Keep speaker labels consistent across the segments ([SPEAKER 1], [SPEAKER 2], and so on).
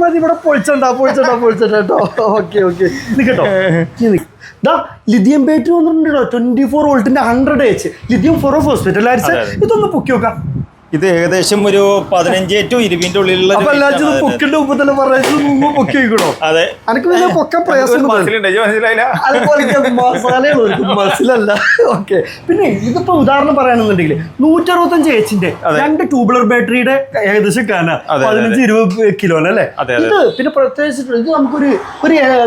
[SPEAKER 1] മതി ഇവിടെ പൊളിച്ചോ okay നിൽക്കട്ടോ lithium battery വന്നിട്ടുണ്ടോ 24 വോൾട്ടിന്റെ 100 ലിഥിയം ഫോസ്ഫേറ്റ് എല്ലാവരും ഇതൊന്ന് പൊക്കി നോക്കാം.
[SPEAKER 2] ഇത് ഏകദേശം ഒരു 15 to 20 ഉള്ളിലുള്ള
[SPEAKER 1] പൊക്കിന്റെ മുമ്പ് തന്നെ പൊക്കി വയ്ക്കണോ?
[SPEAKER 2] അതെ,
[SPEAKER 1] എനിക്ക് പൊക്കാൻ പ്രയാസം മനസ്സിലല്ല. ഓക്കെ, പിന്നെ ഇതിപ്പോ ഉദാഹരണം പറയുകയാണെന്നുണ്ടെങ്കിൽ 165 Hന്റെ 2 ട്യൂബുലർ ബാറ്ററിയുടെ ഏകദേശം 15-20 കിലോ അല്ലേ ഇത്. പിന്നെ പ്രത്യേകിച്ച് ഇത്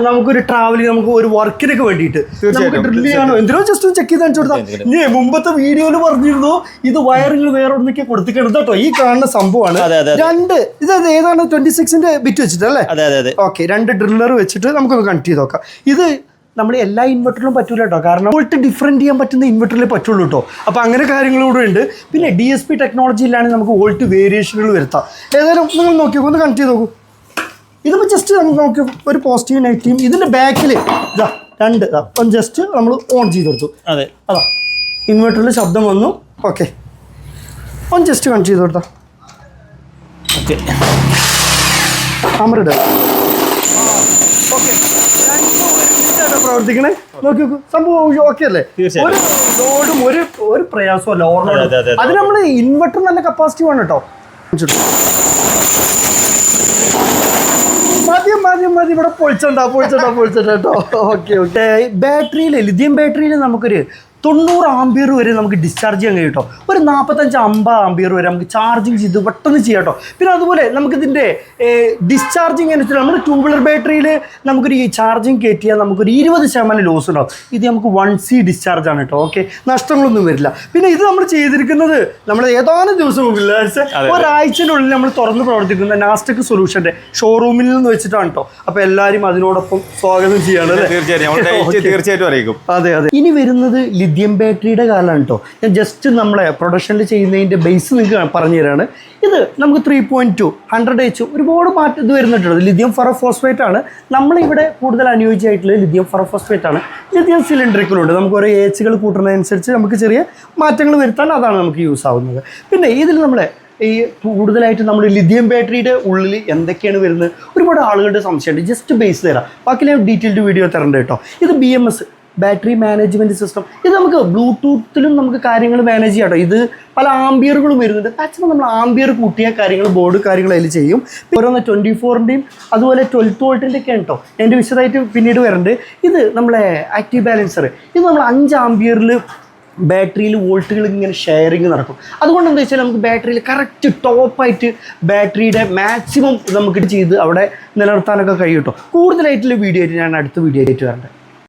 [SPEAKER 1] നമുക്കൊരു ട്രാവലിംഗ് നമുക്ക് ഒരു വർക്കിനൊക്കെ വേണ്ടിയിട്ട് ഡ്രിൽ ചെയ്യാനോ എന്തിനോ ജസ്റ്റ് ചെക്ക് ചെയ്ത് കാണിച്ചു കൊടുത്താൽ. ഇനി മുമ്പത്തെ വീഡിയോയിൽ പറഞ്ഞിരുന്നു ഇത് വയറിങ് വേറെ ഒന്നൊക്കെ കൊടുത്തിട്ടുണ്ട് കേട്ടോ. ഈ കാണുന്ന സംഭവമാണ് ഇത് ഏതാണ് 26ന്റെ ബിറ്റ് വെച്ചിട്ടല്ലേ? ഓക്കെ, 2 ഡ്രില്ലർ വെച്ചിട്ട് നമുക്കൊന്ന് കണക്ട് ചെയ്ത് നോക്കാം. ഇത് നമ്മൾ എല്ലാ ഇൻവെർട്ടറിലും പറ്റൂല കേട്ടോ, കാരണം വോൾട്ട് ഡിഫറെൻറ്റ് ചെയ്യാൻ പറ്റുന്ന ഇൻവെർട്ടറിലേ പറ്റുള്ളൂ കേട്ടോ. അപ്പോൾ അങ്ങനെ കാര്യങ്ങളൂടെ ഉണ്ട്. പിന്നെ DSP ടെക്നോളജി ഇല്ലാണ്ട് നമുക്ക് വോൾട്ട് വേരിയേഷനുകൾ വരുത്താം. ഏതായാലും നിങ്ങൾ നോക്കി ഒന്ന് കണക്ട് ചെയ്ത് നോക്കൂ. ഇതിപ്പോൾ ജസ്റ്റ് നമുക്ക് നോക്കി ഒരു പോസിറ്റീവ് നെഗറ്റീവ് ഇതിൻ്റെ ബാക്കിൽ ഒന്ന് ജസ്റ്റ് നമ്മൾ ഓൺ ചെയ്ത് കൊടുത്തു. അതാ ഇൻവെർട്ടറിൽ ശബ്ദം വന്നു. ഓക്കെ, ഒന്ന് ജസ്റ്റ് കണക്ട് ചെയ്ത് കൊടുത്താൽ ഓക്കെ അമറിട ഓക്കെ പ്രവർത്തിക്കണേ. നോക്കി നോക്കൂ, സംഭവം ഓക്കെ അല്ലേ? ഒരു ലോഡും ഒരു പ്രയാസമല്ല ഓവർലോഡ്. അത് നമ്മൾ ഇൻവെർട്ടർ നല്ല കപ്പാസിറ്റി വേണം കേട്ടോ. മതി ഇവിടെ പൊളിച്ചോ കേട്ടോ. ഓക്കെ, ബാറ്ററിയിൽ ലിഥിയം ബാറ്ററിയിൽ നമുക്കൊരു 90 ആംപിയർ വരെ നമുക്ക് ഡിസ്ചാർജ് ചെയ്യാൻ കഴിയും കേട്ടോ. ഒരു 45-50 ആംപിയർ വരെ നമുക്ക് ചാർജിങ് ചെയ്ത് പെട്ടെന്ന് ചെയ്യാം കേട്ടോ. പിന്നെ അതുപോലെ നമുക്കിതിൻ്റെ ഡിസ്ചാർജിങ് അനുസരിച്ച് നമ്മൾ ട്യൂബുലർ ബാറ്ററിയിൽ നമുക്കൊരു ഈ ചാർജിങ് കയറ്റിയാൽ നമുക്കൊരു 20% ലോസ് ഉണ്ടാവും. ഇത് നമുക്ക് 1C ഡിസ്ചാർജ് ആണ് കേട്ടോ. ഓക്കെ, നഷ്ടങ്ങളൊന്നും വരില്ല. പിന്നെ ഇത് നമ്മൾ ചെയ്തിരിക്കുന്നത് നമ്മൾ ഏതാനും ദിവസം ഒരാഴ്ചനുള്ളിൽ നമ്മൾ തുറന്ന് പ്രവർത്തിക്കുന്ന നാസ്റ്റക് സൊല്യൂഷൻ്റെ ഷോറൂമിൽ നിന്ന് വെച്ചിട്ടാണ് കേട്ടോ. അപ്പോൾ എല്ലാവരും അതിനോടൊപ്പം സ്വാഗതം ചെയ്യാണ്.
[SPEAKER 2] തീർച്ചയായിട്ടും അറിയിക്കും.
[SPEAKER 1] അതെ, ഇനി വരുന്നത് ലിഥിയം ബാറ്ററിയുടെ കാലമാണ് കേട്ടോ. ഞാൻ ജസ്റ്റ് നമ്മളെ പ്രൊഡക്ഷനിൽ ചെയ്യുന്നതിൻ്റെ ബേസ് നിങ്ങൾക്ക് പറഞ്ഞു തരാണ്. ഇത് നമുക്ക് 3.2 100H ഒരുപാട് മാറ്റം ഇത് വരുന്നുണ്ട്. ലിഥിയം ഫെറോഫോസ്ഫേറ്റ് ആണ് നമ്മളിവിടെ കൂടുതൽ അനുയോജ്യമായിട്ടുള്ളത്. ലിഥിയം ഫെറോഫോസ്ഫേറ്റ് ആണ്. ലിഥിയം സിലിണ്ടറിക്കലുണ്ട്. നമുക്ക് ഓരോ ഏച്ചുകൾ കൂട്ടുന്നതനുസരിച്ച് നമുക്ക് ചെറിയ മാറ്റങ്ങൾ വരുത്താൻ അതാണ് നമുക്ക് യൂസ് ആവുന്നത്. പിന്നെ ഇതിൽ നമ്മളെ ഈ കൂടുതലായിട്ട് നമ്മൾ ലിഥിയം ബാറ്ററിയുടെ ഉള്ളിൽ എന്തൊക്കെയാണ് വരുന്നത് ഒരുപാട് ആളുകളുടെ സംശയമുണ്ട്. ജസ്റ്റ് ബേസ് തരാം, ബാക്കി ഞാൻ ഡീറ്റെയിൽഡ് വീഡിയോ തരണ്ട കേട്ടോ. ഇത് BMS ബാറ്ററി മാനേജ്മെൻറ്റ് സിസ്റ്റം. ഇത് നമുക്ക് ബ്ലൂടൂത്തിലും നമുക്ക് കാര്യങ്ങൾ മാനേജ് ചെയ്യാം കേട്ടോ. ഇത് പല ആംബിയറുകളും വരുന്നുണ്ട്. മാക്സിമം നമ്മൾ ആംബിയർ കൂട്ടിയ കാര്യങ്ങൾ ബോർഡ് കാര്യങ്ങൾ അതിൽ ചെയ്യും. ഓരോന്ന് 24ൻ്റെയും അതുപോലെ 12 വോൾട്ടിൻ്റെ ഒക്കെ കേട്ടോ. എൻ്റെ വിശദമായിട്ട് പിന്നീട് വരണ്ട്. ഇത് നമ്മളെ ആക്റ്റീവ് ബാലൻസർ. ഇത് നമ്മൾ 5 ആംബിയറിൽ ബാറ്ററിയിൽ വോൾട്ടുകൾ ഇങ്ങനെ ഷെയറിങ് നടക്കും. അതുകൊണ്ട് എന്താ വെച്ചാൽ നമുക്ക് ബാറ്ററിയിൽ കറക്റ്റ് ടോപ്പായിട്ട് ബാറ്ററിയുടെ മാക്സിമം നമുക്ക് ചെയ്ത് അവിടെ നിലനിർത്താനൊക്കെ കഴിയും കേട്ടോ. കൂടുതലായിട്ടുള്ള വീഡിയോ ആയിട്ട് ഞാൻ അടുത്ത വീഡിയോ ആയിട്ട് വരണ്ടേ.